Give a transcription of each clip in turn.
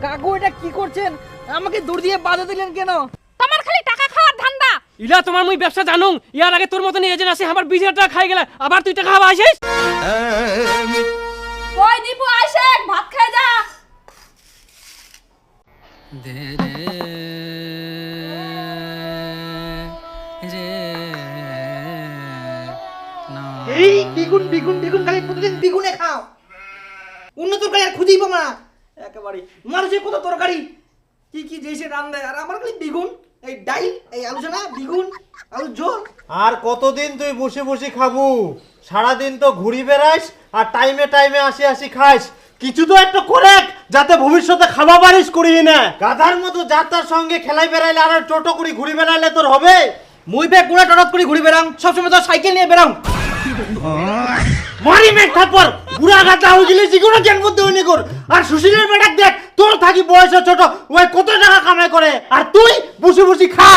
কাকু এটা কি করছেন? আমাকে দূর দিয়ে বাধা দিলেন কেন? তোমার খালি টাকা খাওয়ার ধান্দা। ইলা তোমার মুই ব্যবসা জানুম, ইয়ার আগে তোর মতন এজেন্ট আছে আমার 20,000 টাকা খাই গেলা, আবার তুই টাকা খাওয়া আসিস? কই দীপু আইছে, ভাত খাই যা। এই দ্বিগুণ দ্বিগুণ দ্বিগুণ খালি প্রতিদিন দ্বিগুণে খাও। অন্য তরকারি আর খুঁজেই পাবো না একেবারে। মানুষের কত তরকারি কি কি যেসে রান দেয়, আর আমার খালি দ্বিগুণ। এই ডাইল, এই আলোচনা দ্বিগুণ, আলু ঝোল। আর কতদিন তুই বসে বসে খাবো? সারাদিন তো ঘুরি বেড়াইস আর টাইমে টাইমে আসি আসি খাইস। কিছু তো একটা করে যাতে ভবিষ্যতে খাওয়া পারিস করিস না। গাধার মতো যাত্রার সঙ্গে খেলাই বেড়াইলে আর টোটো করে ঘুরি বেড়াইলে তোর হবে? মুই ব্যাগ গুড়া টরত করে ঘুরে বেড়াম, সবসময় তো সাইকেল নিয়ে বেড়াম। মারি মেঘ থাপ্পর বুড়া গাধা হয়ে গেলে জীবনে জ্ঞান বুদ্ধি হয়নি কর। আর সুশীলের বেটাক দেখ, তোর থাকি বয়স ছোট, ওই কত টাকা কামাই করে আর তুই বসে বসে খা।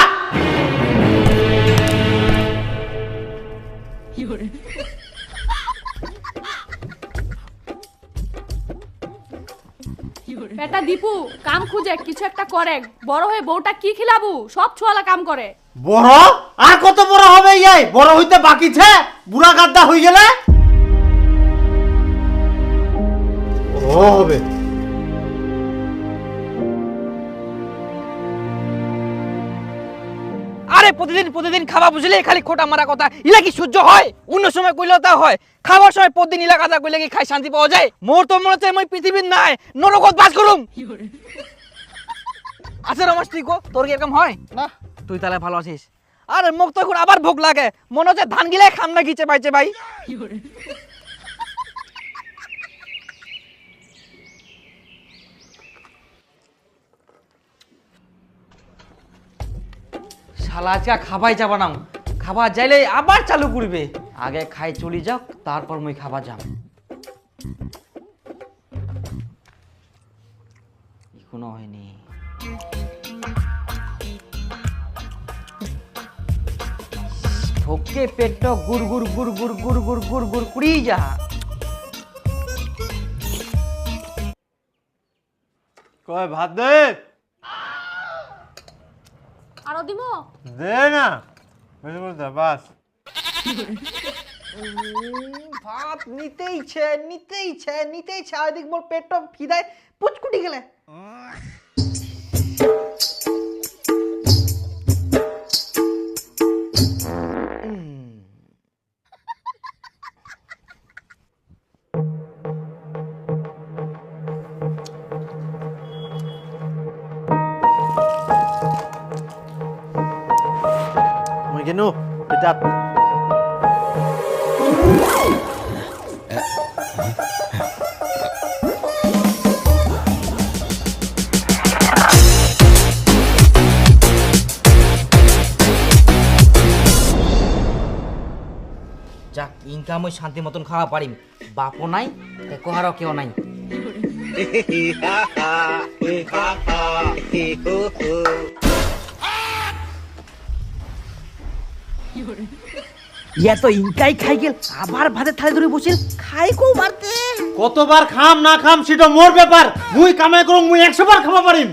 বেটা দীপু কাম খুঁজে কিছু একটা করে, বড় হয়ে বউটা কি খিলাবু, সব ছোয়ালা কাম করে। বড় আর কত বড় হবে? ইয়াই বড় হইতে বাকিছে, বুড়া গাদ্দা হয়ে গেলে ও হবে। আরে প্রতিদিন প্রতিদিন খাওয়া বুঝলে খালি খোটা মারা কথা, ইলা কি সহ্য হয়? অন্য সময় কইলেও তা হয়, খাওয়ার সময় প্রতিদিন ইলা কথা কইলে কি খাই শান্তি পাওয়া যায়? মোর তো মনে হচ্ছে মই পৃথিবীর নাই নরকত বাস করুম। আচ্ছা রমেশ, তুই কো তোর কি এরকম হয় না? তুই তাহলে ভালো আছিস। আরে মুখ তো এখন আবার ভোগ লাগে, মনে হচ্ছে ধান গিলাই খাম না গিচে পাইছে ভাই। শালা আজকে খাবাই যাবা না, খাবার যাইলে আবার চালু করবে। আগে খাই চলি যাক, তারপর মই খাবার যাম। এখনো হয়নি। ঠোকে পেট গুড় গুড় গুড় গুড় গুড় গুড় গুড় গুড় কুড়ি যা। কয় ভাত দে। আরো দিমু দে না, বেশি করে দে বাস। ভাত নিতেইছে নিতেইছে নিতেইছে, আর দেখ মোর পেটটা খিদায় পুচকুটি গেলে। মই কেন এটা যাক, ইনকাম ওই শান্তি মতন খাওয়া পারিম। বাপও নাই, কোহারও কেউ নাই। ইয়া তো ইনকাই খাই গেল, আবার ভাতের থালি ধরে বসিল খাই কো মারতে। কতবার খাম না খাম সেটা মোর ব্যাপার। মুই কামাই করুম, মুই 100 বার খাওয়া পারিম।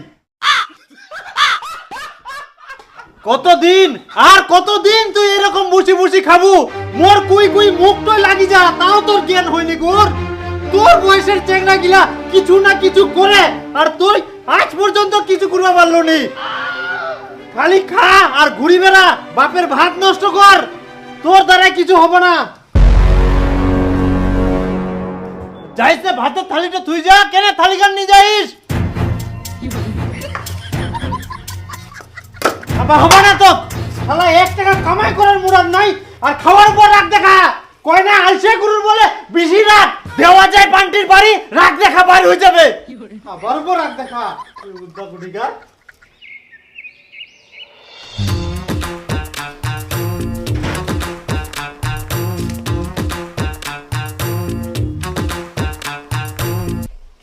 কতদিন আর কতদিন তুই এরকম বসে বসে খাবো? মোর কুই কুই মুখটাই লাগি যা, তাও তোর জ্ঞান হয়নি গোর। তোর বয়সের চেংড়া গিলা কিছু না কিছু করে, আর তুই আজ পর্যন্ত কিছু করবা পারলো নি। খালি খা আর ঘুরি বেড়া, বাপের ভাত নষ্ট কর, তোর দ্বারা কিছু হবে না। যাইস না, ভাতের থালিটা তুই যা, কেন থালি গান নিয়ে যাইস? আবার হবে না তো, শালা 1 টাকা কামাই করার মুরাদ নাই আর খাওয়ার উপর রাগ দেখা। কয় না আলসে গুরুর বলে বেশি রাগ দেওয়া যায় পান্টির বাড়ি, রাগ দেখা বাইর হয়ে যাবে। আবার উপর রাগ দেখা উদ্দা গুটিকা।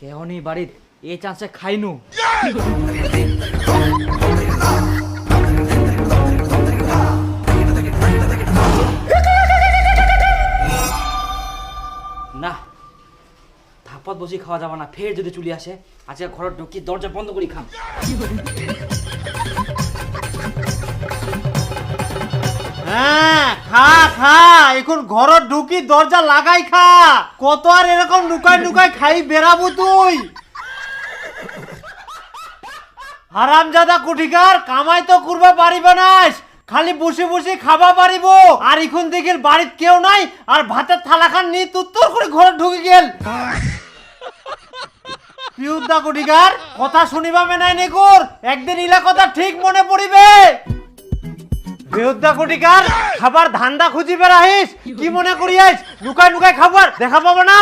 কেউ নেই বাড়ির, এই চান্সে খাইনু। না থাপ্পত বসে খাওয়া যাবে না, ফের যদি চলে আসে আজকে ঘরে ঢুকি দরজা বন্ধ করি খাম। হ্যাঁ খা খা, এখন ঘর ঢুকি দরজা লাগাই খা। কত আর এরকম নুকাই নুকাই খাই বেরাবো তুই? হারামজাদা কুঠিকার, কামাই তো করবা পারিবে নাস, খালি বসে বসে খাবা পারিব। আর এখন দেখে বাড়িত কেউ নাই, আর ভাতের থালা খান নিয়ে তুত্তর করে ঘরে ঢুকে গেল। পিউদা কুঠিকার, কথা শুনিবা মেনাই নেকুর, একদিন ইলা কথা ঠিক মনে পড়িবে। বেহুদা কুঠিকার, খাবার ধান্দা খুঁজি বেড়াহিস, কি মনে করিয়াস লুকাই লুকাই খাবার দেখা পাবো না?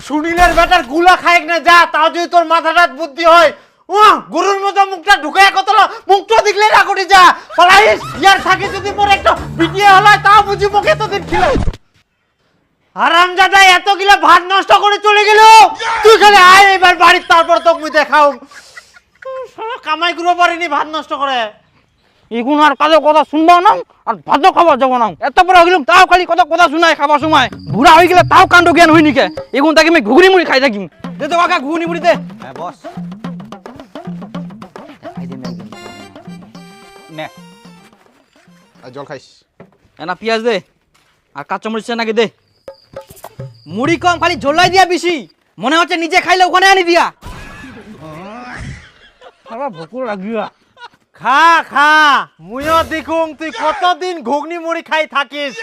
সুনীলের বেটার গুলা খাইক না যা, তাও যদি তোর মাথাটা বুদ্ধি হয়। ও গরুর মতো মুখটা ঢুকায় কত মুখটা দেখলে না করি যা পালাইস। ইয়ার থাকে যদি মোর একটা বিটিয়ে হলায় তাও বুঝি মুখে এতদিন ছিল। হারামজাদা এত গিলা ভাত নষ্ট করে চলে গেল। তুই খালি আয় এবার বাড়ির, তারপর তোকে মুই দেখাও। কামাই করবো পারিনি ভাত নষ্ট করে। এখন আর কাজে কথা শুনবাও না, আর ভাতও খাবার যাবো না। এত বড় হইলাম তাও খালি কথা কথা শুনাই খাবার সময়। বুড়া হয়ে গেলে তাও কাণ্ড জ্ঞান হইনি কে। এখন তাকে আমি ঘুগনি মুড়ি খাই থাকি। দে তো কাকা ঘুগনি মুড়ি দে। হ্যাঁ বস নে আর জল খাইস। এনা পেঁয়াজ দে আর কাঁচামরিচ নাকি দে। মুড়ি কম, খালি ঝোলাই দিয়া বেশি। মনে হচ্ছে নিজে খাইলে ওখানে আনি দিয়া। ভুকুর লাগিয়া খা খা, মুইও দেখুন তুই কতদিন ঘুগনি মুড়ি খাই থাকিস।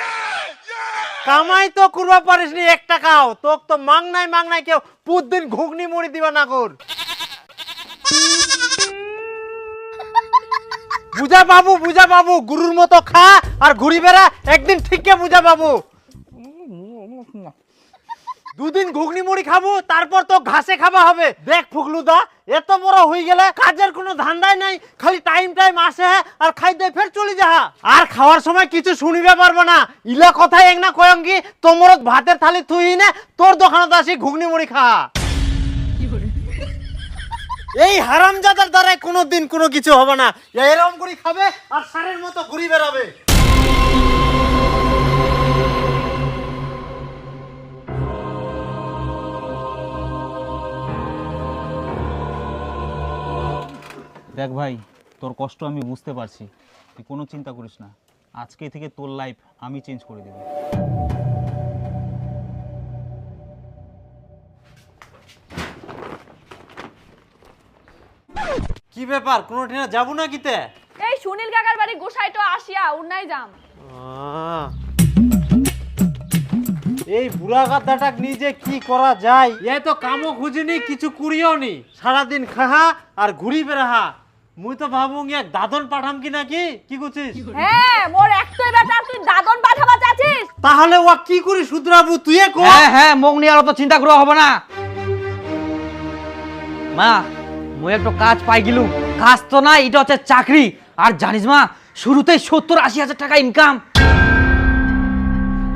কামাই তো করবা পারিস নি 1 টাকাও, তোক তো মাংনাই কেউ প্রতিদিন ঘুগনি মুড়ি দিবা না কর। বুঝা বাবু, গুরুর মতো খা আর ঘুরি বেড়া, একদিন ঠিককে বুঝা বাবু। 2 দিন ঘুগনি মুড়ি খাবো, তারপর তো ঘাসে খাবা হবে। দেখ ফুকলুদা, এত বড় হয়ে গেলে কাজের কোনো ধান্দাই নাই, খালি টাইম আসে আর খাই দেয় ফের চলে যা। আর খাওয়ার সময় কিছু শুনিবে পারবো না। ইলা কথাই এক না কয়ঙ্গি তোমর ভাতের থালি থুই না, তোর দোকানত আসি ঘুগনি মুড়ি খা। এই হারামজাদার দ্বারাই কোনোদিন কোনো কিছু হবে না। এরকম করে খাবে আর সারের মতো ঘুরি বেড়াবে। দেখ ভাই, তোর কষ্ট আমি বুঝতে পারছি, তুই কোনো চিন্তা করিস না। আজকে থেকে তোর লাইফ আমি চেঞ্জ করে দেব। কি ব্যাপার, কোনো ঠিনা যাবো না কিতে? এই সুনীল কাকার বাড়ি গোসাইটো আসিয়া উন্নাই যাম। এই বুড়া গাধাটা নিজে কি করা যায়? এ তো কামও খুঁজিনি, কিছু করিও নি, সারাদিন খাহা আর ঘুরি বেড়াহা। মুই তো ভাবুং এক দাদন পাঠাম কি নাকি, কি করছিস? হ্যাঁ, মোর একটাই বেটা, তুই দাদন পাঠাবা চাচ্ছিস? তাহলে ও কি করি শুধরাবু, তুই কো। হ্যাঁ, মুখ নিয়ে আর অত চিন্তা করা হবে না। মা, মুই একটু কাজ পাই গেলু। কাজ তো না, এটা হচ্ছে চাকরি। আর জানিস মা, শুরুতেই 70-80 হাজার টাকা ইনকাম।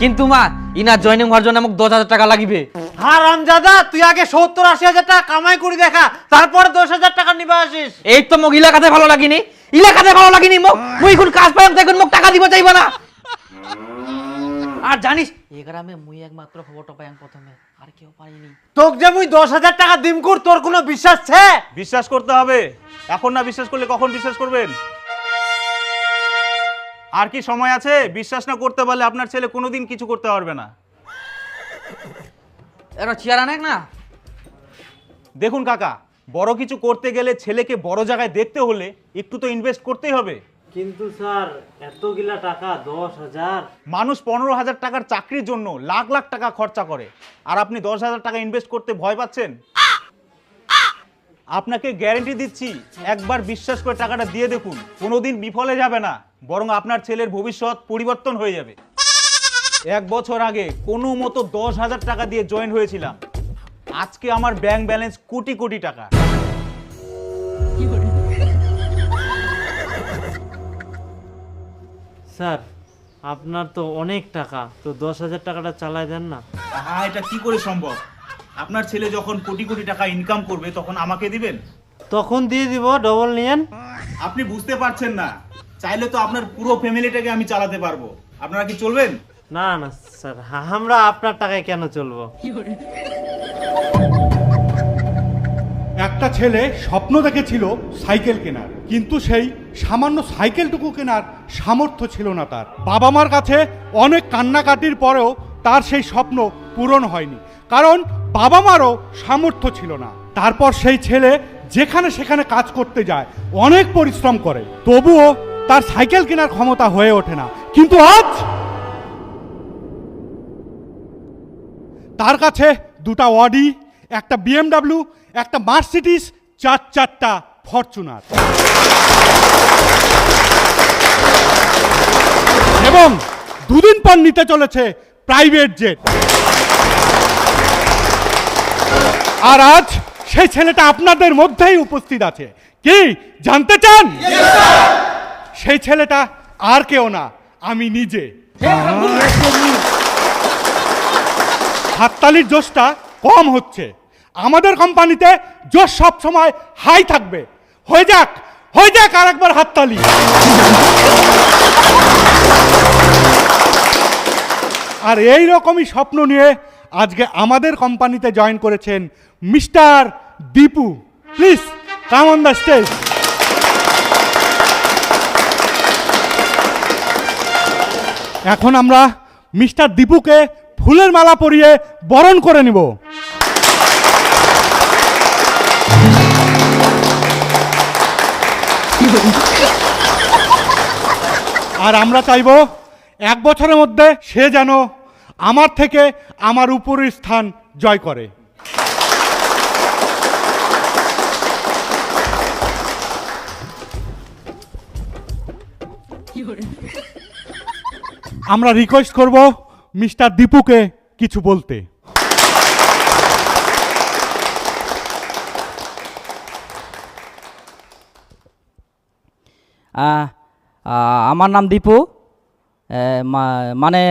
কিন্তু মা, ইনা জয়েনিং হওয়ার জন্য আমাকে 10,000 টাকা লাগিবে। হারামজাদা, তুই আগে 70-80 হাজার টাকা কামাই করে দেখা, তারপরে 10,000 টাকা নিবা আসিস। এই তো মোক ইলাকাতে ভালো লাগিনি, মুই এখন কাজ পাইম তো এখন মোক টাকা দিব চাইবা না। আর জানিস, এই গ্রামে মুই একমাত্র খবরটা পাইম প্রথমে, আর কেউ পাইনি। তোক যে মুই 10,000 টাকা দিম কর, তোর কোনো বিশ্বাস ছে? বিশ্বাস করতে হবে, এখন না বিশ্বাস করলে কখন বিশ্বাস করবেন? আর কি সময় আছে? বিশ্বাস না করতে পারলে আপনার ছেলে কোনোদিন কিছু করতে পারবে না। এরা চেয়ার আনেক না। দেখুন কাকা, বড় কিছু করতে গেলে ছেলেকে বড় জায়গায় দেখতে হলে একটু তো ইনভেস্ট করতেই হবে। কিন্তু স্যার, এতগুলা টাকা 10,000, মানুষ 15,000 টাকার চাকরির জন্য লাখ লাখ টাকা খরচা করে, আর আপনি 10,000 টাকা ইনভেস্ট করতে ভয় পাচ্ছেন? আপনাকে গ্যারান্টি দিচ্ছি, একবার বিশ্বাস করে টাকাটা দিয়ে দেখুন, কোনোদিন বিফলে যাবে না, বরং আপনার ছেলের ভবিষ্যৎ পরিবর্তন হয়ে যাবে। 1 বছর আগে কোনো মতো 10,000 টাকা দিয়ে জয়েন হয়েছিলাম, আজকে আমার ব্যাংক ব্যালেন্স কোটি কোটি টাকা। স্যার আপনার তো অনেক টাকা, তো 10,000 টাকাটা চালাই দেন না। হ্যাঁ, এটা কি করে সম্ভব? আপনার ছেলে যখন কোটি কোটি টাকা ইনকাম করবে তখন আমাকে দিবেন? তখন দিয়ে দিব, ডবল নিয়েন। আপনি বুঝতে পারছেন না, চাইলে তো আপনার পুরো ফ্যামিলিটাকে আমি চালাতে পারবো। আপনারা কি চলবেন? না না স্যার, আমরা আপনার টাকায় কেন চলবো? একটা ছেলে স্বপ্ন দেখেছিল সাইকেল কেনার, কিন্তু সেই সামান্য সাইকেলটুকু কেনার সামর্থ্য ছিল না তার। বাবা মার কাছে অনেক কান্নাকাটির পরেও তার সেই স্বপ্ন পূরণ হয়নি, কারণ বাবা মারও সামর্থ্য ছিল না। তারপর সেই ছেলে যেখানে সেখানে কাজ করতে যায়, অনেক পরিশ্রম করে, তবুও তার সাইকেল কেনার ক্ষমতা হয়ে ওঠে না। কিন্তু আজ তার কাছে দুটা অডি, একটা BMW, একটা মার্সিডিস, চারটা ফরচুনার এবং দুদিন পর নিতে চলেছে প্রাইভেট জেট। আর আজ সেই ছেলেটা আপনাদের মধ্যেই উপস্থিত আছে। কি জানতে চান? সেই ছেলেটা আর কেউ না, আমি নিজে। হাততালির জোশটা কম হচ্ছে। আমাদের কোম্পানিতে জোশ সব সময় হাই থাকবে। হয়ে যাক আর একবার হাততালি। আর এই রকমই স্বপ্ন নিয়ে আজকে আমাদের কোম্পানিতে জয়েন করেছেন mister Dipu. Please come on the stage. এখন আমরা মিস্টার দীপুকে ফুলের মালা পরিয়ে বরণ করে নিব। আর আমরা চাইব 1 বছরের মধ্যে সে যেন আমার থেকে আমার উপরের স্থান জয় করে। আমরা রিকোয়েস্ট করব মিস্টার দীপুকে কিছু বলতে। আমার নাম দীপু। মানে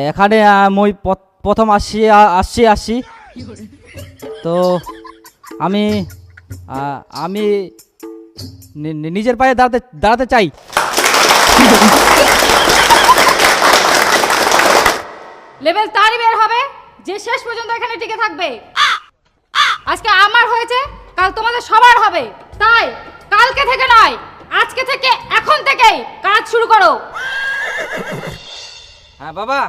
এখানে মই প্রথম আসছি তো আমি নিজের পায়ে দাঁড়াতে চাই। লেভেল তারই বের হবে যে শেষ পর্যন্ত এখানে টিকে থাকবে। আজকে আমার হয়েছে, কাল তোমাদের সবার হবে। তাই কালকে থেকে নয়, আজকে থেকে, এখন থেকেই কাজ শুরু করো। হ্যাঁ বাবা,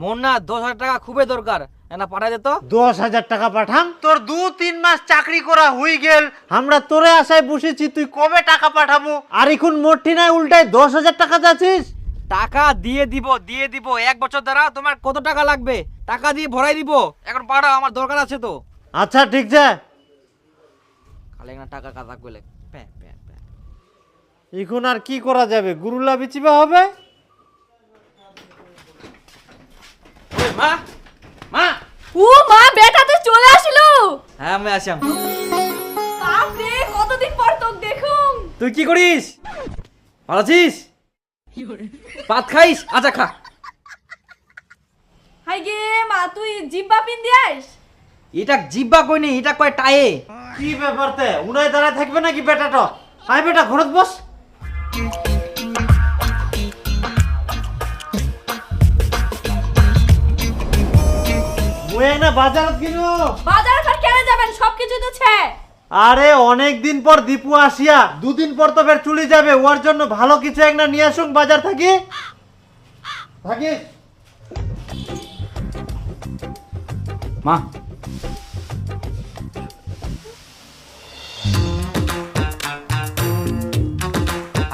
মোর না 10,000 টাকা খুবই দরকার, না পাঠাই দে তো। 10,000 টাকা পাঠাম? তোর 2-3 মাস চাকরি করা হয়ে গেল, আমরা তোরে আশায় বসেছি, তুই কবে টাকা পাঠাবো? আর এখন মোটি নাই, উল্টায় 10,000 টাকা যাচ্ছিস। টাকা দিয়ে দিব 1 বছর দ্বারা। তোমার কত টাকা লাগবে? টাকা দিয়ে ভরাই দিব, এখন পাঠাও, আমার দরকার আছে তো। আচ্ছা ঠিক আছে। খালি না টাকা কাজ লাগবে। এখন আর কি করা যাবে? গুরুলা বিচিবা হবে। মা মা ও মা, বেটা তুই চলে আসলো? হ্যাঁ আমি আসলাম। বাপ রে, কতদিন পর তোকে দেখুম। তুই কি করিস? ভালো আছিস? ভাত খাইস? আচ্ছা খা। হাই গে মা, তুই জিব্বা পিন দিয়াস? এটা জিব্বা কই নি, এটা কয় টায়ে। কি ব্যাপারতে উনাই দাঁড়ায় থাকবে নাকি বেটাটা? আয় বেটা, ঘরত বস। মুই না বাজারত কিনো। বাজারে আর কেন যাবেন? সবকিছু তো ছে। আরে অনেক দিন পর দীপু আসিয়া, 2 দিন পর তো ফের চলে যাবে, ওর জন্য ভালো কিছু একটা নিয়ে আসুন বাজার থাকি। মা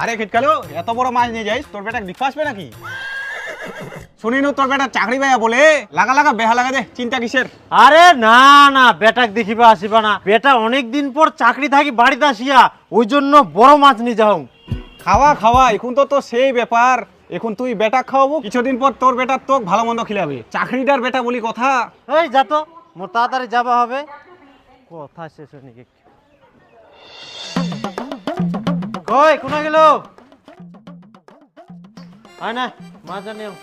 আরে খিটকালো, এত বড় মাছ নিয়ে যাইস, তোর বেটা বিফা আসবে নাকি? শুনিনু তোর বেটা চাকরি পাইয়া বলে, লাগা বেহা লাগা দে, চিন্তা কিসের? আরে না না, বেটাক দেখিবা আসিবা না, বেটা অনেক দিন পর চাকরি থাকি বাড়িতে আসিয়া, ওই জন্য বড় মাছ নিয়ে যাও। খাওয়া এখন তো সেই ব্যাপার। এখন তুই বেটা খাওয়াবো, কিছুদিন পর তোর বেটা তোক ভালো মন্দ খিলাবে। চাকরিদার বেটা বলি কথা। এই যা তো, মোর তাড়াতাড়ি যাবা হবে। কথা শেষ হয়নি। কই কোনা গেল? আয় না, মাছ আনিও।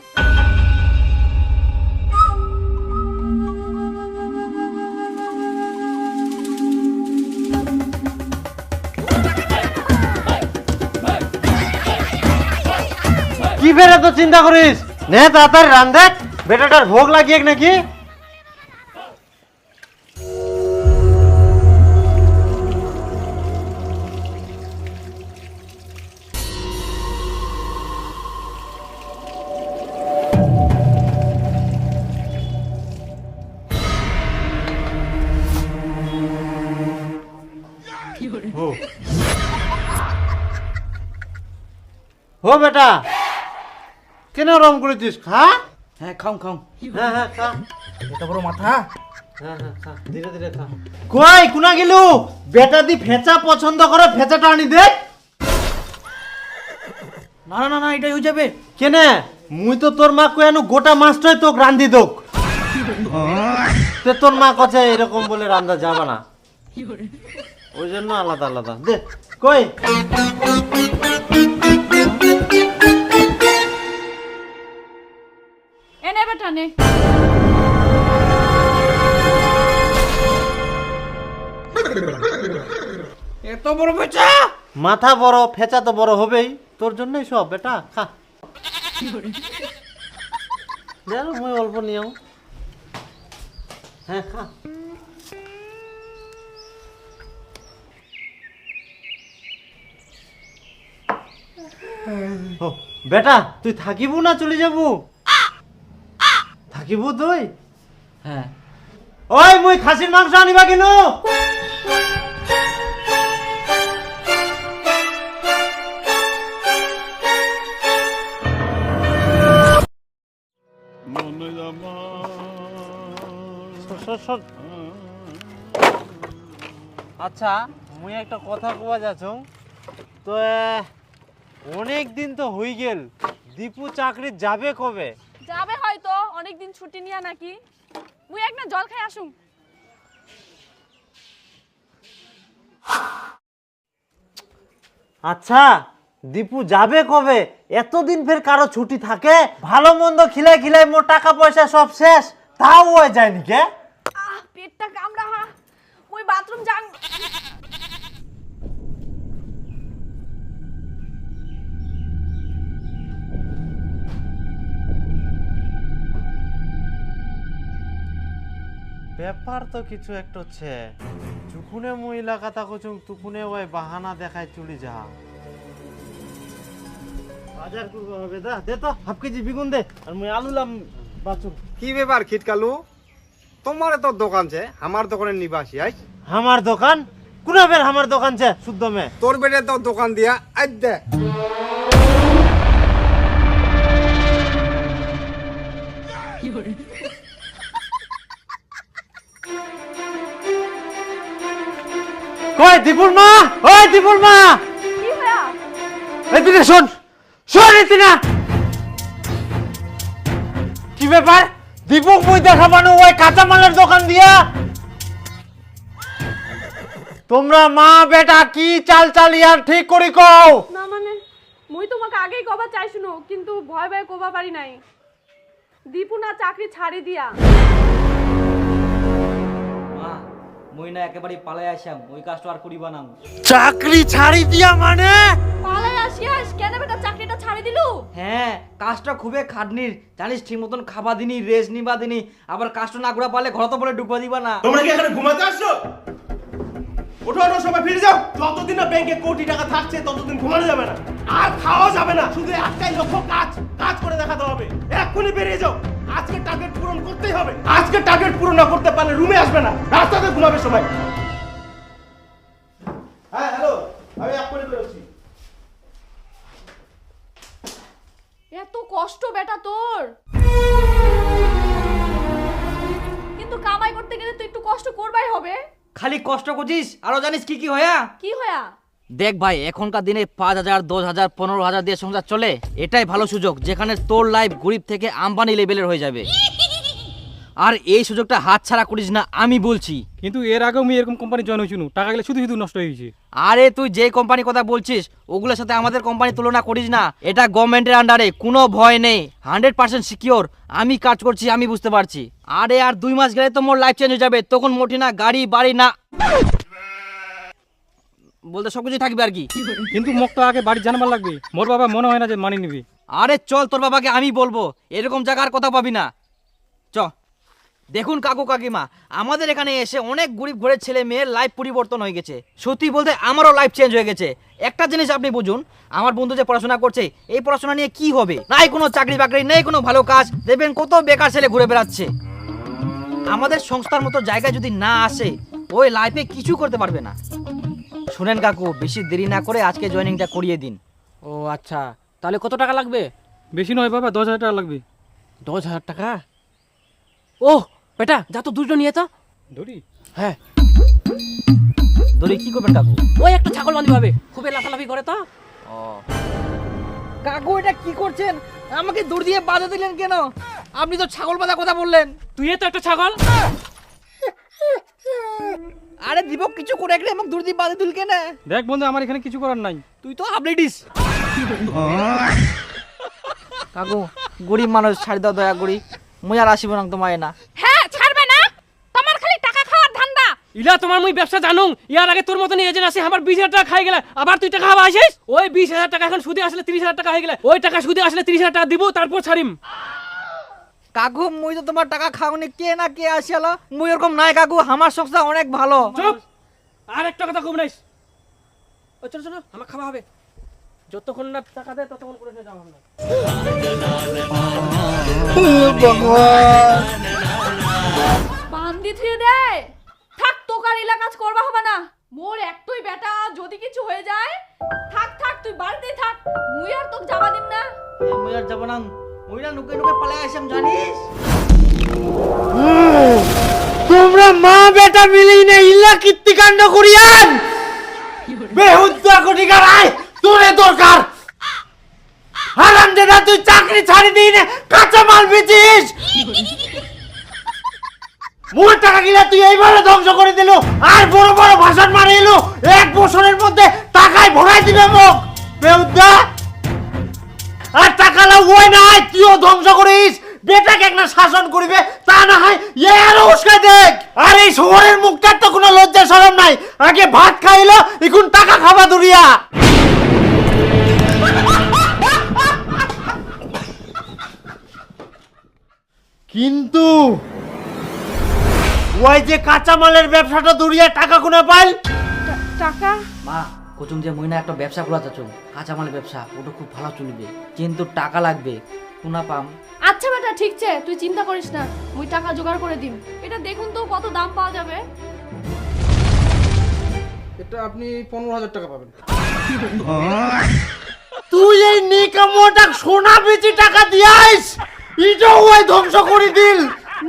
কি ফের এত চিন্তা করিস? নে তাড়াতাড়ি রান্ধে, বেটাটার ভোগ লাগিয়ে নাকি। ও বেটা, কেন রং করেছিস? খা। হ্যাঁ খাও খাও। হ্যাঁ হ্যাঁ খা। এত বড় মাথা। হ্যাঁ হ্যাঁ খা, ধীরে ধীরে খা। কই কুনা গেলু? বেটা দি ফেঁচা পছন্দ করে, ফেঁচাটা আনি দে। না না না না, এটাই হয়ে যাবে। কেনে? মুই তো তোর মা কয়ানু গোটা মাছটাই তোক রান্ধি দোক। তে তোর মা কছে এরকম বলে রান্ধা যাবে না, ওই জন্য আলাদা আলাদা দে। কই এনে বেটা নে। এত বড় বেচা। মাথা বড়, ফেঁচা তো বড় হবেই, তোর জন্যই সব। বেটা খা। জানো মুই অল্প নিও। হ্যাঁ খা। ও, বেটা তুই থাকিবু না চলে যাবু? থাকিবু তুই? হ্যাঁ। ওই মুই খাসির মাংস আনিবা কেন? আচ্ছা মুই একটা কথা কওয়া যাচ্ছ তো, অনেক দিন তো হই গেল, দীপু চাকরি যাবে কবে? যাবে হয়তো অনেকদিন ছুটি নিয়া নাকি। মুই একটা জল খাই আসুম। আচ্ছা দীপু যাবে কবে? এতদিন ফের কারো ছুটি থাকে? ভালো মন্দ খিলাই খিলাই মোর টাকা পয়সা সব শেষ, তাও হয়ে যায়নি কে? পেটটা কামড়া। মুই বাথরুম যাং। ব্যাপার তো কিছু একটা হচ্ছে। যুকুনে মহিলা কথা কচুং তুকুনে ওই বাহানা দেখায় চলে যা। বাজার করবো হবে দা, দে তো হাফ কেজি বেগুন দে, আর মুই আলু লাম বাচুং। কি ব্যাপার খিটকালু, তোমার তো দোকান আছে, আমার দোকানে নিবাসী আই। আমার দোকান? কোনা বের আমার দোকান ছে শুদ্ধ মে? তোর বেটে তো দোকান দিয়া আজ দে। কই দীপুর মা? ওই দীপুর মা, কি হয়া? এদিকে শোন, শোন এদিকে। কি ব্যাপার? দীপক মুই দেখা পানো ওই কাঁচা মালের দোকান দিয়া? তোমরা মা বেটা কি চাল চালিয়ার ঠিক করি কও। না মানে মুই তোমাকে আগেই কবা চাইছুনো, কিন্তু ভয় ভয় কবা পারি নাই। দীপু না চাকরি ছাড়ি দিয়া। মা মই না একেবারে পালাই আসাম, ওই কাজটা আর করিবা না। চাকরি ছাড়ি দিয়া মানে? পালাই আসিয়াস কেন বেটা চাকরিটা ছাড়ি দিলু? হ্যাঁ, কাজটা খুবই খাটনির, জানিস ঠিক মতন খাবা দিনি, রেস্ট নিবা দিনি, আবার কাজটা না করা পারলে ঘর তো বলে ঢুকবা দিবা না। তোমরা কি এখানে ঘুমাতে আসছো? ওঠো ওঠো সবাই ফিরে যাও। যতদিন না ব্যাংকে কোটি টাকা থাকছে ততদিন ঘুমানো যাবে না, আর খাওয়া যাবে না। শুধু একটাই লক্ষ্য, কাজ কাজ করে দেখাতে হবে। এক্ষুনি বেরিয়ে যাও, আজকে টার্গেট পূরণ করতেই হবে। আজকে টার্গেট পূরণ না করতে পারলে রুমে আসবে না, রাস্তাতে ঘুমাবে সবাই। হ্যাঁ হ্যালো, আমি এক্ষুনি বেরোচ্ছি। এত কষ্ট বেটা তোর, কিন্তু কামাই করতে গেলে তো একটু কষ্ট করবাই হবে। খালি কষ্ট করছিস, আরো জানিস কি কি হয়া? কি হয়া? দেখ ভাই, এখনকার দিনে 5,000, 10,000, 15,000 দিয়ে সংসার চলে। এটাই ভালো সুযোগ, যেখানে তোর লাইফ গরিব থেকে আম্বানি লেভেলের হয়ে যাবে। আর এই সুযোগটা হাতছাড়া করিস না, আমি বলছি। কিন্তু এর আগেও আমি এরকম কোম্পানি জয়েন হয়েছিল, টাকা গেলে শুধু শুধু নষ্ট হয়ে গেছে। আরে তুই যে কোম্পানির কথা বলছিস ওগুলোর সাথে আমাদের কোম্পানি তুলনা করিস না। এটা গভর্নমেন্টের আন্ডারে, কোনো ভয় নেই, 100% সিকিওর। আমি কাজ করছি, আমি বুঝতে পারছি। আরে আর 2 মাস গেলে তো মোর লাইফ চেঞ্জ হয়ে যাবে, তখন মোটি না গাড়ি বাড়ি না বলতে সবকিছু থাকবে আর কি। কিন্তু মোক তো আগে বাড়ি জানাবার লাগবে, মোর বাবা মনে হয় না যে মানি নিবি। আরে চল, তোর বাবাকে আমি বলবো, এরকম জায়গার কথা পাবি না। চ। দেখুন কাকু কাকিমা, আমাদের এখানে এসে অনেক গরিব ঘরের ছেলে মেয়ের লাইফ পরিবর্তন হয়ে গেছে। সত্যি বলতে আমারও লাইফ চেঞ্জ হয়ে গেছে। একটা জিনিস আপনি বুঝুন, আমার বন্ধু যে পড়াশোনা করছে, এই পড়াশোনা নিয়ে কি হবে? নাই কোনো চাকরি বাকরি, নেই কোনো ভালো কাজ, দেখবেন কত বেকার ছেলে ঘুরে বেড়াচ্ছে। আমাদের সংস্থার মতো জায়গায় যদি না আসে, ওই লাইফে কিছু করতে পারবে না। শুনেন কাকু, বেশি দেরি না করে আজকে জয়েনিংটা করিয়ে দিন। ও আচ্ছা, তাহলে কত টাকা লাগবে? বেশি নয় বাবা, 10,000 টাকা লাগবে। 10,000 টাকা? ও বেটা, যা তো দুটো নিয়ে তো। ধরি? হ্যাঁ। দড়ি কি করবেন কাকু? ওই একটা ছাগল বাঁধি হবে, খুব লাফালাফি করে তো। ও কাকু, এটা কি করছেন? আমাকে দড়ি দিয়ে বাঁধা দিলেন কেন? আপনি তো ছাগল বাঁধা কথা বললেন। তুই তো একটা ছাগল। আরে দীপক, কিছু করে একটা আমাকে দড়ি দিয়ে বাঁধা দিল কেন? দেখ বন্ধু, আমার এখানে কিছু করার নাই। তুই তো আপডেটিস। কাকু, গরিব মানুষ, ছাড়ি দাও দয়া করি, মুই আর আসিব না তোমায় না। হ্যাঁ, ছাড়বে না? তোমার খালি টাকা খাওয়ার ধান্দা। ইলা তোমার মুই ব্যবসা জানুম, ইয়ার আগে তোর মতন এজেন্ট আসে আমার 20,000 টাকা খাই গেলে, আবার তুই টাকা খাওয়া আসিস? ওই 20,000 টাকা এখন সুদে আসলে 30,000 টাকা হয়ে গেলে, ওই টাকা সুদে আসলে 30,000 টাকা দিব, তারপর ছাড়িম। কাকু, মুই তো তোমার টাকা খাওনি, কে না কে আসিল? মুই ওরকম নাই কাকু, আমার সংস্থা অনেক ভালো। চুপ, আর একটা কথা কম নাইস। ও চলো চলো, আমার খাওয়া হবে। যতক্ষণ না টাকা দেয় ততক্ষণ করে যাওয়া হবে না। বান্দি থুয়ে দে। থাক, তোকার এলাকাজ করবা হবে না। মোর একটুই বেটা, যদি কিছু হয়ে যায়, থাক থাক, তুই বাড়িতেই থাক। মুই আর তোকে যাবা দিম না। মুই আর যাব না, মুই না নুকে নুকে পালাই আসলাম, জানিস? তোমরা মা বেটা মিলেই না ইল্লা কীর্তিকাণ্ড করিয়ান। বেহুদ্দা কোটিকার আয়, তোরে দরকার। হারামজাদা, তুই চাকরি ছাড়ি দিই না, কাঁচা মাল বেচিস। মোর টাকা গিলা তুই এইবারে ধ্বংস করে দিল, আর বড় বড় ভাষণ মারি এলো। 1 বছরের মধ্যে টাকায় ভরাই দিবে মুখ। বেহুদ্দা, আর টাকা লাও ওই নাই, তুইও ধ্বংস করিস। বেটাকে একটা শাসন করিবে, তা না হয় আরো উস্কাই দেখ। আর এই শহরের মুখটার তো কোনো লজ্জা শরম নাই। আগে ভাত খাইলো, এখন টাকা খাবা দুরিয়া। কিন্তু ওই যে কাঁচামালের ব্যবসাটা দুরিয়া টাকা কোনে পাইল? টাকা? মা কুচুম যে মুই না একটা ব্যবসা করা চাচ্ছুম, কাঁচামালের ব্যবসা, ওটা খুব ভালো চলবে, কিন্তু টাকা লাগবে। কোনা পাম? আচ্ছা বেটা, ঠিক আছে, তুই চিন্তা করিস না, মুই টাকা জোগাড় করে দিম। এটা দেখুন তো কত দাম পাওয়া যাবে। এটা আপনি 15,000 টাকা পাবেন। তুই এই নিকামোটা সোনা বেচি টাকা দিয়াইস, ইটাও ওই ধ্বংস করে দিল।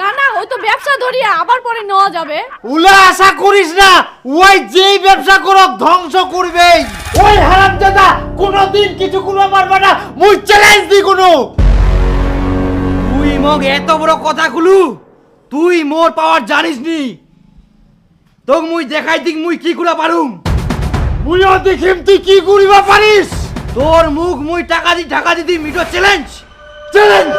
না না, ওই তো ব্যবসা ধরিয়া, আবার পরে নেওয়া যাবে। উলা আশা করিস না, ওই যেই ব্যবসা করক ধ্বংস করবে। ওই হারামজাদা কোনদিন কিছু কোনো পারবে না, মুই চ্যালেঞ্জ দি কোনো। তুই মগ এত বড় কথা খুলু, তুই মোর পাওয়ার জানিস নি। তোক মুই দেখাই দিক মুই কি কুলা পারুম। মুইও দেখিম তুই কি করিবা পারিস। তোর মুখ মুই টাকা দি মিটো চ্যালেঞ্জ। চ্যালেঞ্জ।